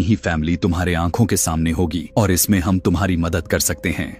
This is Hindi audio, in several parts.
ही फैमिली तुम्हारे आंखों के सामने होगी और इसमें हम तुम्हारी मदद कर सकते हैं।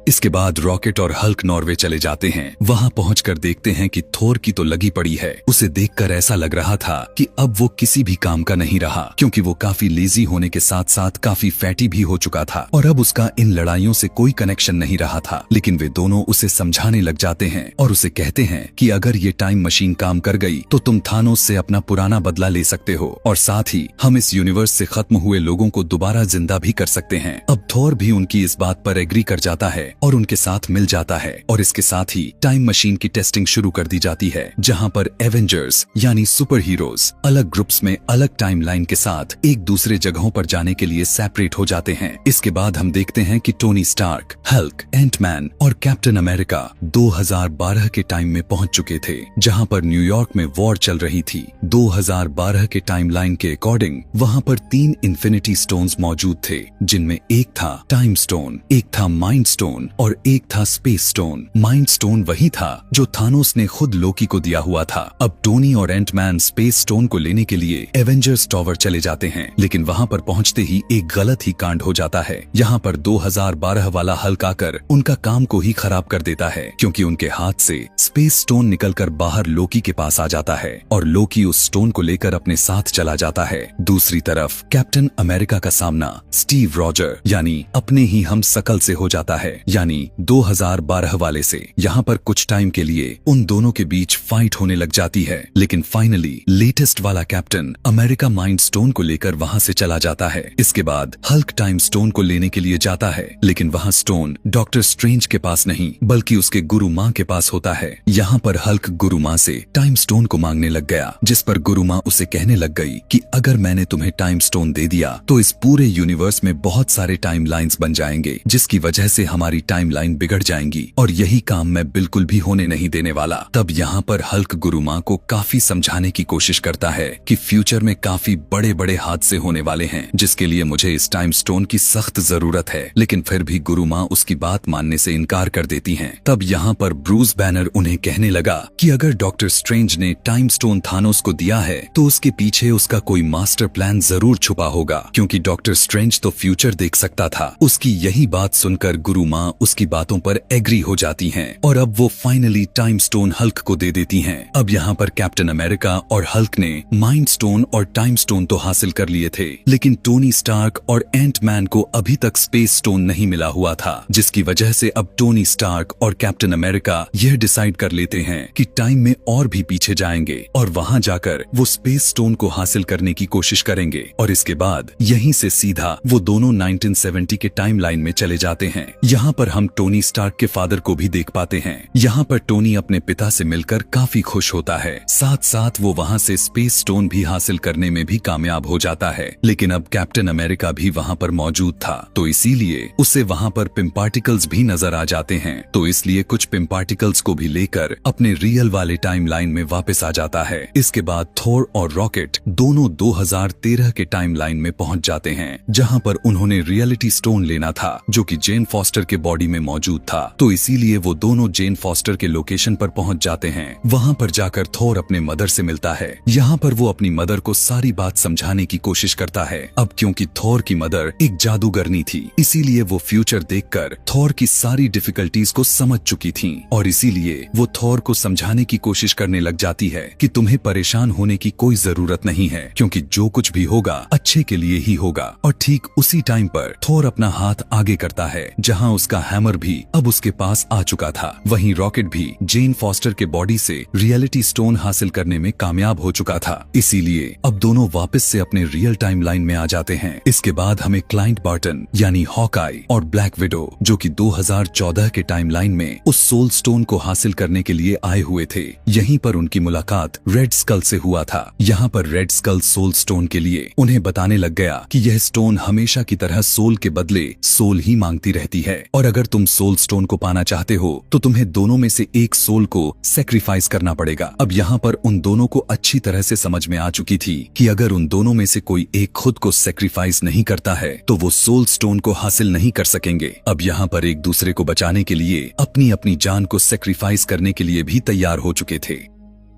इसके बाद रॉकेट और हल्क नॉर्वे चले जाते हैं। वहां पहुंचकर देखते हैं कि थोर की तो लगी पड़ी है। उसे देखकर ऐसा लग रहा था कि अब वो किसी भी काम का नहीं रहा, क्योंकि वो काफी लेजी होने के साथ साथ काफी फैटी भी हो चुका था और अब उसका इन लड़ाइयों से कोई कनेक्शन नहीं रहा था। लेकिन वे दोनों उसे समझाने लग जाते हैं और उसे कहते हैं कि अगर ये टाइम मशीन काम कर गई तो तुम थानोस से अपना पुराना बदला ले सकते हो और साथ ही हम इस यूनिवर्स से खत्म हुए लोगों को दोबारा जिंदा भी कर सकते हैं। अब थोर भी उनकी इस बात पर एग्री कर जाता है और उनके साथ मिल जाता है और इसके साथ ही टाइम मशीन की टेस्टिंग शुरू कर दी जाती है, जहां पर एवेंजर्स यानी सुपर हीरोज अलग ग्रुप्स में अलग टाइम लाइन के साथ एक दूसरे जगहों पर जाने के लिए सेपरेट हो जाते हैं। इसके बाद हम देखते हैं कि टोनी स्टार्क, हल्क, एंटमैन और कैप्टन अमेरिका 2012 के टाइम में पहुंच चुके थे, जहां पर न्यूयॉर्क में वॉर चल रही थी। 2012 के टाइम लाइन के अकॉर्डिंग वहां पर 3 इन्फिनिटी स्टोन्स मौजूद थे, जिनमें एक था टाइम स्टोन, एक था माइंड स्टोन और एक था स्पेस स्टोन। माइंड स्टोन वही था जो थानोस ने खुद लोकी को दिया हुआ था। अब टोनी और एंटमैन स्पेस स्टोन को लेने के लिए एवेंजर्स टॉवर चले जाते हैं, लेकिन वहां पर पहुंचते ही एक गलत ही कांड हो जाता है। यहाँ पर 2012 वाला हल्क आकर उनका काम को ही खराब कर देता है, क्योंकि उनके हाथ से स्पेस स्टोन निकलकर बाहर लोकी के पास आ जाता है और लोकी उस स्टोन को लेकर अपने साथ चला जाता है। दूसरी तरफ कैप्टन अमेरिका का सामना स्टीव रॉजर यानी अपने ही हम शकल से हो जाता है, यानी 2012 वाले से। यहाँ पर कुछ टाइम के लिए उन दोनों के बीच फाइट होने लग जाती है, लेकिन फाइनली लेटेस्ट वाला कैप्टन अमेरिका माइंड स्टोन को लेकर वहाँ से चला जाता है। इसके बाद हल्क टाइम स्टोन को लेने के लिए जाता है, लेकिन वहाँ स्टोन डॉक्टर स्ट्रेंज के पास नहीं बल्कि उसके गुरु माँ के पास होता है। यहाँ पर हल्क गुरु माँ से टाइम स्टोन को मांगने लग गया, जिस पर गुरु माँ उसे कहने लग गई कि अगर मैंने तुम्हें टाइम स्टोन दे दिया तो इस पूरे यूनिवर्स में बहुत सारे टाइम लाइन्स बन जाएंगे, जिसकी वजह से हमारी टाइम लाइन बिगड़ जाएंगी और यही काम मैं बिल्कुल भी होने नहीं देने वाला। तब यहाँ पर हल्क गुरु माँ को काफी समझाने की कोशिश करता है कि फ्यूचर में काफी बड़े बड़े हादसे होने वाले हैं, जिसके लिए मुझे इस टाइम स्टोन की सख्त जरूरत है, लेकिन फिर भी गुरु माँ उसकी बात मानने से इनकार कर देती हैं। तब यहाँ पर ब्रूस बैनर उन्हें कहने लगा कि अगर डॉक्टर स्ट्रेंज ने टाइम स्टोन थानोस को दिया है तो उसके पीछे उसका कोई मास्टर प्लान जरूर छुपा होगा, क्योंकि डॉक्टर स्ट्रेंज तो फ्यूचर देख सकता था। उसकी यही बात सुनकर गुरु माँ उसकी बातों पर एग्री हो जाती हैं और अब वो फाइनली टाइम स्टोन हल्क को दे देती हैं। अब यहाँ पर कैप्टन अमेरिका और हल्क ने माइंड स्टोन और टाइम स्टोन तो हासिल कर लिए थे, लेकिन टोनी स्टार्क और एंटमैन को अभी तक स्पेस स्टोन नहीं मिला हुआ था, जिसकी वजह से अब टोनी स्टार्क और कैप्टन अमेरिका यह डिसाइड कर लेते हैं कि टाइम में और भी पीछे जाएंगे और वहां जाकर वो स्पेस स्टोन को हासिल करने की कोशिश करेंगे और इसके बाद यहीं से सीधा वो दोनों 1970 के टाइम लाइन में चले जाते हैं। यहाँ पर हम टोनी स्टार्क के फादर को भी देख पाते हैं। यहाँ पर टोनी अपने पिता से मिलकर काफी खुश होता है, साथ साथ वो वहाँ से स्पेस स्टोन भी हासिल करने में भी कामयाब हो जाता है। लेकिन अब कैप्टन अमेरिका भी वहाँ पर मौजूद था, तो इसीलिए उसे वहाँ पर पिम पार्टिकल्स भी नजर आ जाते हैं, तो इसलिए कुछ पिम पार्टिकल्स को भी लेकर अपने रियल वाले टाइम लाइन में वापस आ जाता है। इसके बाद थोर और रॉकेट दोनों 2013 के टाइम लाइन में पहुँच जाते हैं, जहाँ पर उन्होंने रियलिटी स्टोन लेना था जो कि जेन फॉस्टर के बॉडी में मौजूद था, तो इसीलिए वो दोनों जेन फॉस्टर के लोकेशन पर पहुंच जाते हैं। वहां पर जाकर थोर अपने मदर से मिलता है। यहाँ पर वो अपनी मदर को सारी बात समझाने की कोशिश करता है। अब क्योंकि थोर की मदर एक जादूगरनी थी, इसीलिए वो फ्यूचर देखकर थोर की सारी डिफिकल्टीज को समझ चुकी थी और इसीलिए वो थोर को समझाने की कोशिश करने लग जाती है कि तुम्हें परेशान होने की कोई जरूरत नहीं है, क्योंकि जो कुछ भी होगा अच्छे के लिए ही होगा। और ठीक उसी टाइम पर थोर अपना हाथ आगे करता है, जहाँ उसका हैमर भी अब उसके पास आ चुका था। वहीं रॉकेट भी जेन फॉस्टर के बॉडी से रियलिटी स्टोन हासिल करने में कामयाब हो चुका था, इसीलिए अब दोनों वापस से अपने रियल टाइम लाइन में आ जाते हैं। इसके बाद हमें क्लाइंट बार्टन यानी हॉकाई और ब्लैक विडो, जो कि 2014 के टाइम लाइन में उस सोल स्टोन को हासिल करने के लिए आए हुए थे, यहीं पर उनकी मुलाकात रेड स्कल से हुआ था। यहाँ पर रेड स्कल सोल स्टोन के लिए उन्हें बताने लग गया कि यह स्टोन हमेशा की तरह सोल के बदले सोल ही मांगती रहती है और अगर तुम सोल स्टोन को पाना चाहते हो तो तुम्हें दोनों में से एक सोल को सेक्रीफाइस करना पड़ेगा। अब यहाँ पर उन दोनों को अच्छी तरह से समझ में आ चुकी थी कि अगर उन दोनों में से कोई एक खुद को सेक्रीफाइस नहीं करता है तो वो सोल स्टोन को हासिल नहीं कर सकेंगे। अब यहाँ पर एक दूसरे को बचाने के लिए अपनी अपनी जान को सेक्रीफाइस करने के लिए भी तैयार हो चुके थे।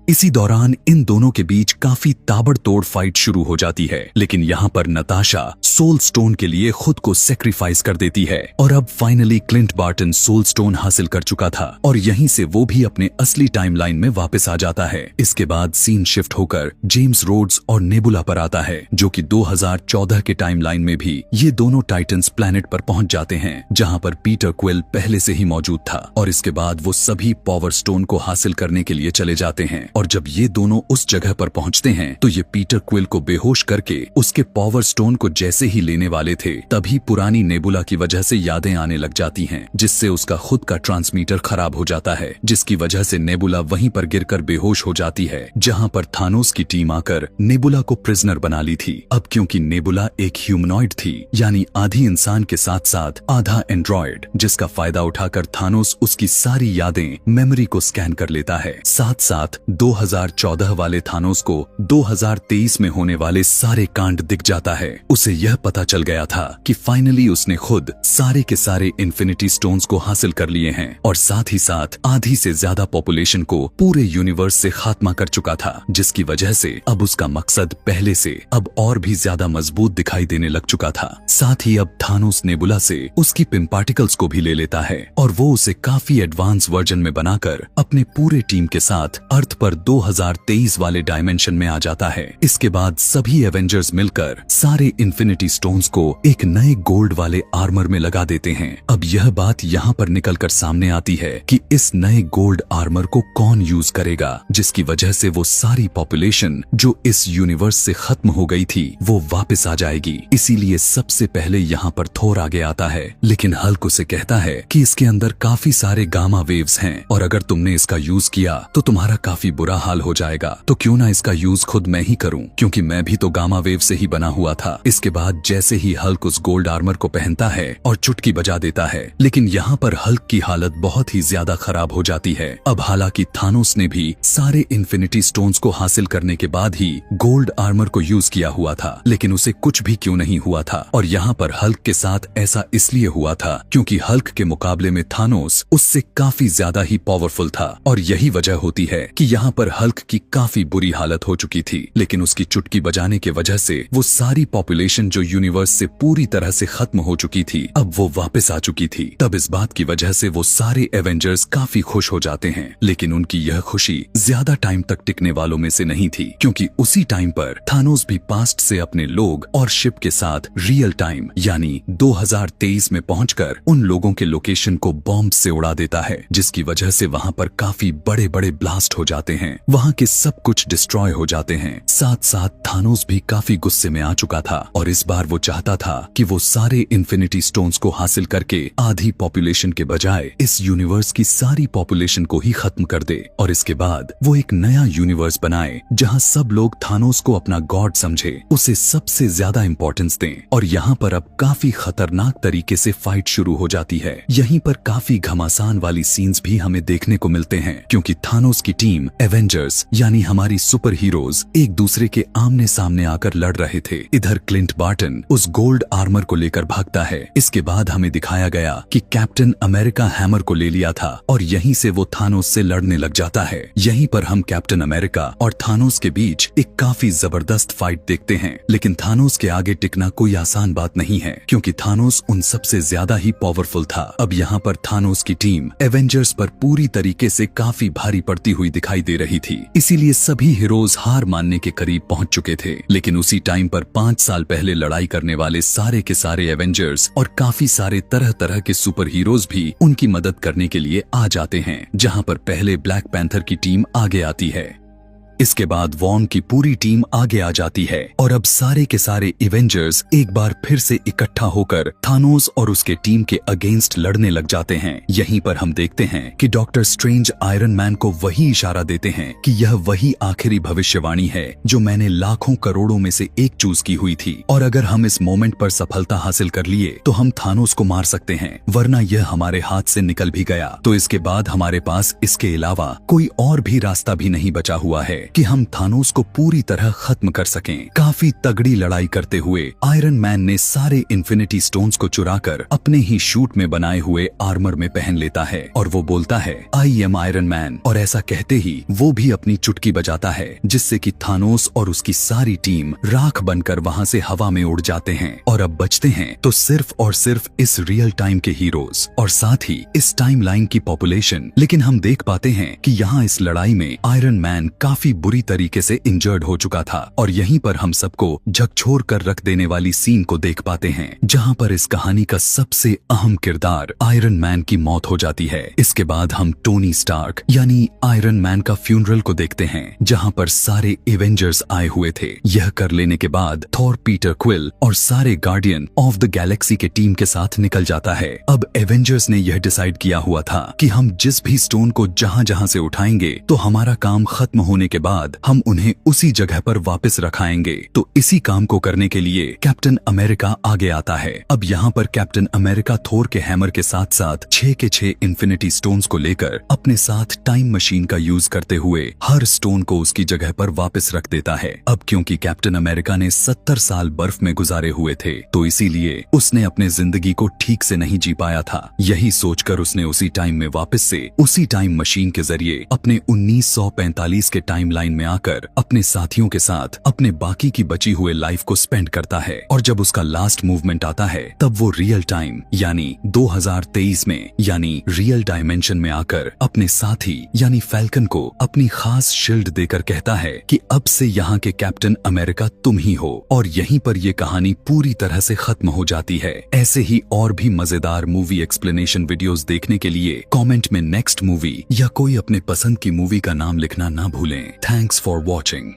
इसी दौरान इन दोनों के बीच काफी ताबड़तोड़ फाइट शुरू हो जाती है, लेकिन यहाँ पर नताशा सोल स्टोन के लिए खुद को सेक्रीफाइस कर देती है और अब finally Clint Barton soul stone हासिल कर चुका था और यहीं से वो भी अपने असली टाइमलाइन में वापस आ जाता है। इसके बाद सीन शिफ्ट होकर जेम्स रोड्स और नेबुला पर आता है, जो कि 2014 के टाइमलाइन में भी ये दोनों टाइटन्स प्लैनेट पर पहुंच जाते हैं, जहां पर पीटर क्विल पहले से ही मौजूद था। और इसके बाद वो सभी पावर स्टोन को हासिल करने के लिए चले जाते हैं और जब ये दोनों उस जगह पर पहुंचते हैं तो ये पीटर क्विल को बेहोश करके उसके पावर स्टोन को जैसे ही लेने वाले थे तभी पुरानी नेबुला की वजह से यादें आने लग जाती हैं, जिससे उसका खुद का ट्रांसमीटर खराब हो जाता है, जिसकी वजह से नेबुला वहीं पर गिरकर बेहोश हो जाती है, जहां पर थानोस की टीम आकर नेबुला को प्रिजनर बना ली थी। अब क्योंकि नेबुला एक ह्यूमनॉइड थी, यानी आधी इंसान के साथ साथ आधा एंड्रॉयड, जिसका फायदा उठाकर थानोस उसकी सारी यादें मेमोरी को स्कैन कर लेता है। साथ साथ 2014 वाले थानोस को 2023 में होने वाले सारे कांड दिख जाता है। उसे यह पता चल गया था कि फाइनली उसने खुद सारे के सारे इन्फिनिटी स्टोन्स को हासिल कर लिए हैं और साथ ही साथ आधी से ज्यादा पॉपुलेशन को पूरे यूनिवर्स से खात्मा कर चुका था, जिसकी वजह से अब उसका मकसद पहले से अब और भी ज्यादा मजबूत दिखाई देने लग चुका था। साथ ही अब थानोस नेबुला से उसकी पिम पार्टिकल्स को भी ले लेता है और वो उसे काफी एडवांस वर्जन में बनाकर अपने पूरे टीम के साथ अर्थ पर 2023 वाले डायमेंशन में आ जाता है। इसके बाद सभी एवेंजर्स मिलकर सारे इन्फिनिटी स्टोन्स को एक नए गोल्ड वाले आर्मर में लगा देते हैं। अब यह बात यहाँ पर निकलकर सामने आती है कि इस नए गोल्ड आर्मर को कौन यूज करेगा, जिसकी वजह से वो सारी पॉपुलेशन जो इस यूनिवर्स से खत्म हो गई थी वो वापस आ जाएगी। इसीलिए सबसे पहले यहाँ पर थोर आगे आता है, लेकिन हल्क उसे कहता है कि इसके अंदर काफी सारे गामा वेव्स हैं और अगर तुमने इसका यूज किया तो तुम्हारा काफी बुरा हाल हो जाएगा, तो क्यों ना इसका यूज खुद मैं ही करूं, क्योंकि मैं भी तो गामा वेव से ही बना हुआ था। इसके बाद जैसे ही हल्क उस गोल्ड आर्मर को पहनता है और चुटकी बजा देता है, लेकिन यहाँ पर हल्क की हालत बहुत ही ज्यादा खराब हो जाती है। अब हालांकि थानोस ने भी सारे इन्फिनिटी स्टोन्स को हासिल करने के बाद ही गोल्ड आर्मर को यूज किया हुआ था, लेकिन उसे कुछ भी क्यों नहीं हुआ था। और यहाँ पर हल्क के साथ ऐसा इसलिए हुआ था क्योंकि हल्क के मुकाबले में थानोस उससे काफी ज्यादा ही पावरफुल था और यही वजह होती है कि यहाँ पर हल्क की काफी बुरी हालत हो चुकी थी, लेकिन उसकी चुटकी बजाने की वजह से वो सारी पॉपुलेशन जो यूनिवर्स से पूरी तरह से खत्म हो चुकी थी अब वो वापस आ चुकी थी। तब इस बात की वजह से वो सारे एवेंजर्स काफी खुश हो जाते हैं, लेकिन उनकी यह खुशी ज्यादा टाइम तक टिकने वालों में से नहीं थी, क्योंकि उसी टाइम पर थानोस भी पास्ट से अपने लोग और शिप के साथ रियल टाइम यानी 2023 में पहुंचकर उन लोगों के लोकेशन को बॉम्ब से उड़ा देता है, जिसकी वजह से वहां पर काफी बड़े बड़े ब्लास्ट हो जाते हैं, वहां के सब कुछ डिस्ट्रॉय हो जाते हैं। साथ साथ थानोस भी काफी गुस्से में आ चुका था और इस बार वो चाहता था कि वो सारे इन्फिनिटी स्टोन्स को हासिल करके आधी पॉपुलेशन के बजाय इस यूनिवर्स की सारी पॉपुलेशन को ही खत्म कर दे और इसके बाद वो एक नया यूनिवर्स बनाए जहां सब लोग थानोस को अपना गॉड समझे, उसे सबसे ज्यादा इंपॉर्टेंस दें। और यहाँ पर अब काफी खतरनाक तरीके से फाइट शुरू हो जाती है। यहीं पर काफी घमासान वाली सीन्स भी हमें देखने को मिलते हैं, क्योंकि थानोस की टीम एवेंजर्स यानी हमारी सुपर हीरोज एक दूसरे के आमने सामने आकर लड़ रहे थे। इधर क्लिंट बार्टन उस गोल्ड आर्मर को लेकर भागता है। इसके बाद हमें दिखाया गया कि कैप्टन अमेरिका हैमर को ले लिया था और यहीं से वो थानोस से लड़ने लग जाता है। यहीं पर हम कैप्टन अमेरिका और थानोस के बीच एक काफी जबरदस्त फाइट देखते हैं, लेकिन थानोस के आगे टिकना कोई आसान बात नहीं है, क्योंकि थानोस उन सबसे ज्यादा ही पावरफुल था। अब यहाँ पर थानोस की टीम एवेंजर्स पर पूरी तरीके से काफी भारी पड़ती हुई दिखाई दे रही थी, इसीलिए सभी हीरोज हार मानने के करीब पहुंच चुके थे। लेकिन उसी टाइम पर 5 साल पहले लड़ाई करने वाले सारे के सारे एवेंजर्स और काफी सारे तरह तरह के सुपर हीरोज भी उनकी मदद करने के लिए आ जाते हैं, जहां पर पहले ब्लैक पैंथर की टीम आगे आती है। इसके बाद वॉन की पूरी टीम आगे आ जाती है और अब सारे के सारे इवेंजर्स एक बार फिर से इकट्ठा होकर थानोस और उसके टीम के अगेंस्ट लड़ने लग जाते हैं। यहीं पर हम देखते हैं कि डॉक्टर स्ट्रेंज आयरन मैन को वही इशारा देते हैं कि यह वही आखिरी भविष्यवाणी है जो मैंने लाखों करोड़ों में से एक चूज की हुई थी, और अगर हम इस मोमेंट पर सफलता हासिल कर लिए तो हम थानोस को मार सकते हैं, वरना यह हमारे हाथ से निकल भी गया तो इसके बाद हमारे पास इसके अलावा कोई और भी रास्ता भी नहीं बचा हुआ है। कि हम थानोस को पूरी तरह खत्म कर सकें। काफी तगड़ी लड़ाई करते हुए आयरन मैन ने सारे इन्फिनिटी स्टोन्स को चुराकर अपने ही शूट में बनाए हुए आर्मर में पहन लेता है और वो बोलता है आई एम आयरन मैन, और ऐसा कहते ही वो भी अपनी चुटकी बजाता है जिससे कि थानोस और उसकी सारी टीम राख बनकर वहां से हवा में उड़ जाते हैं। और अब बचते हैं तो सिर्फ और सिर्फ इस रियल टाइम के हीरोज और साथ ही इस टाइम लाइन की पॉपुलेशन। लेकिन हम देख पाते हैं कि यहाँ इस लड़ाई में आयरन मैन काफी बुरी तरीके से इंजर्ड हो चुका था और यहीं पर हम सबको झकझोर कर रख देने वाली सीन को देख पाते हैं जहाँ पर इस कहानी का सबसे अहम किरदार आयरन मैन की मौत हो जाती है। इसके बाद हम टोनी स्टार्क यानी आयरन मैन का फ्यूनरल को देखते हैं जहाँ पर सारे एवेंजर्स आए हुए थे। यह कर लेने के बाद थॉर पीटर क्विल और सारे गार्डियन ऑफ द गैलेक्सी के टीम के साथ निकल जाता है। अब एवेंजर्स ने यह डिसाइड किया हुआ था कि हम जिस भी स्टोन को जहाँ जहाँ से उठाएंगे तो हमारा काम खत्म होने के बाद हम उन्हें उसी जगह पर वापस रखाएंगे। तो इसी काम को करने के लिए कैप्टन अमेरिका आगे आता है। अब यहाँ पर कैप्टन अमेरिका थोर के हैमर के साथ साथ 6 के 6 इन्फिनिटी स्टोन्स को लेकर अपने साथ टाइम मशीन का यूज करते हुए हर स्टोन को उसकी जगह पर वापस रख देता है। अब क्योंकि कैप्टन अमेरिका ने 70 साल बर्फ में गुजारे हुए थे तो इसीलिए उसने अपने जिंदगी को ठीक से नहीं जी पाया था। यही सोचकर उसने उसी टाइम में वापस से उसी टाइम मशीन के जरिए अपने 1945 के टाइम लाइन में आकर अपने साथियों के साथ अपने बाकी की बची हुए लाइफ को स्पेंड करता है। और जब उसका लास्ट मूवमेंट आता है तब वो रियल टाइम यानी 2023 में यानी रियल डायमेंशन में आकर अपने साथी यानी फैल्कन को अपनी खास शील्ड देकर कहता है कि अब से यहाँ के कैप्टन अमेरिका तुम ही हो। और यहीं पर ये कहानी पूरी तरह से खत्म हो जाती है। ऐसे ही और भी मजेदार मूवी एक्सप्लेनेशन वीडियोस देखने के लिए कमेंट में नेक्स्ट मूवी या कोई अपने पसंद की मूवी का नाम लिखना ना भूलें। Thanks for watching.